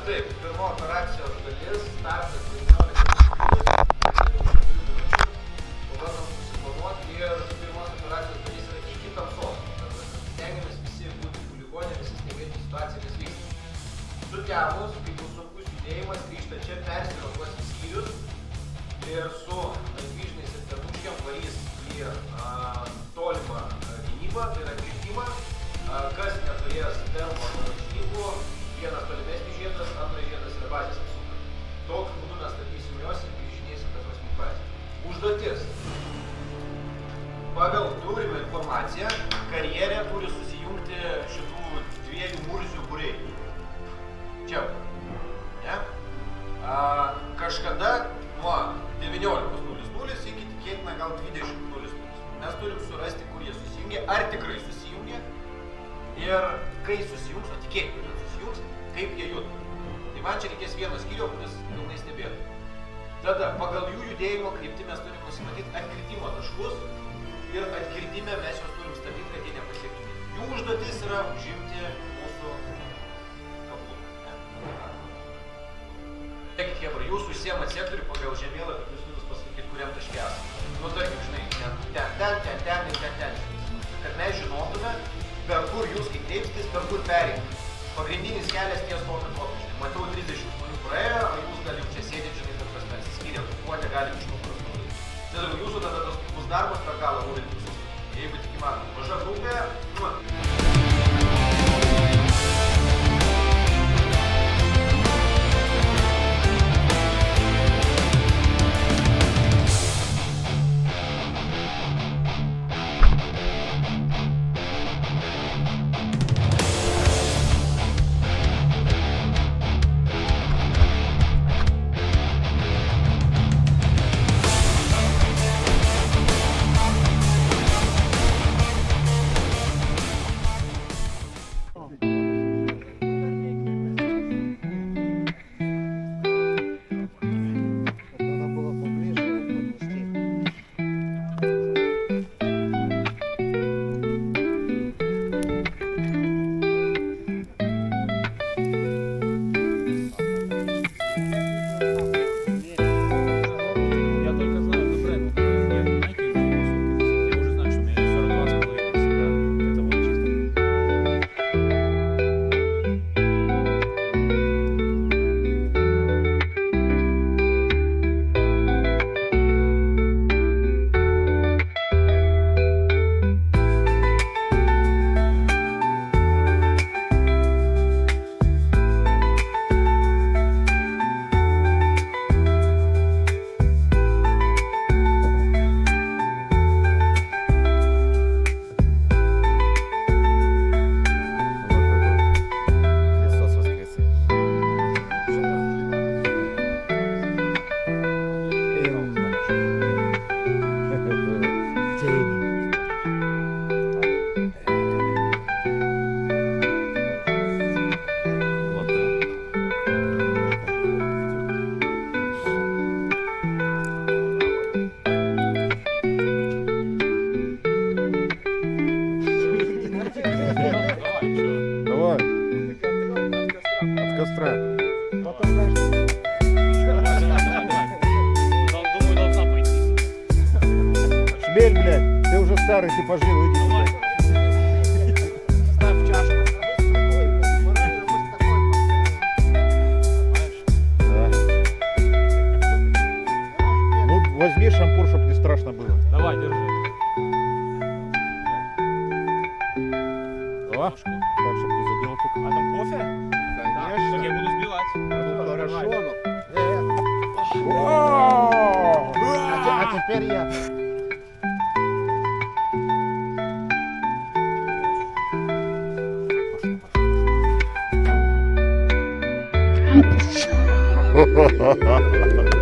taip, pirmo operacijos dalis, startas 19 pabandom susiplanuoti ir pirmos operacijos dalis yra iki tamsos. Stengiamės visi būti huligonė, visi stebėti situaciją, kas vyksta. Sutemus, kai bus sunkus judėjimas, grįžta čia, persirotuos į skyrius ir su vyžniais ir ternuškiam varys į tolimą gynybą, tai yra kritimą. Kas neturės termo žnybų, vienas tolimesnis žiedas, antras žiedas yra bazės apsauga. Tokiu būdu mes statysim juos ir grįžinėsim tą prasme bazę. Užduotis. Pagal turimą informaciją, karjerė turi susijungti šitų dviejų murzių būriai. Čia. Ne? Kažkada nuo 19.00 iki tikėtina gal 20.00. Mes turim surasti, kur jie susijungia, ar tikrai susijungia. Ir kai susijungs, o tikėkime, kad susijungs, kaip jie juda. Tai man čia reikės vieno skyrio, kuris pilnai stebėtų. Tada pagal jų judėjimo kryptį mes turim nusimatyti atkritimo taškus ir atkritime mes juos turim stabdyti, kad jie nepasiektume. Jų užduotis yra užimti mūsų kablų. Tekit, Hebra, jūs užsiemat sektorių pagal žemėlapį, jūs pasakykit, kuriam taške esate. Nu, tarkim, žinai, ten. Kad mes žinotume, per kur jūs kai kreipsitės, per kur pereiti. Pagrindinis kelias ties tokiu tokiu. Matau 30 žmonių praėjo, o jūs gal jau čia sėdėt, žinai, kad mes atsiskyrėm, kuo negalim iš to prasmūdyti. Tai jūsų tada tas bus darbas per galą nulinti visus. Jeigu tik įmanoma. Maža grupė, Шмель, блядь, ты уже старый, ты пожил, иди сюда. Ставь чашку. Да. Ну, возьми шампур, чтобы не страшно было. Давай, держи. О, так, чтобы не задело только. А там кофе? Конечно. Так я буду сбивать. Ну, хорошо, ну. А теперь я. Ha ha ha ha ha.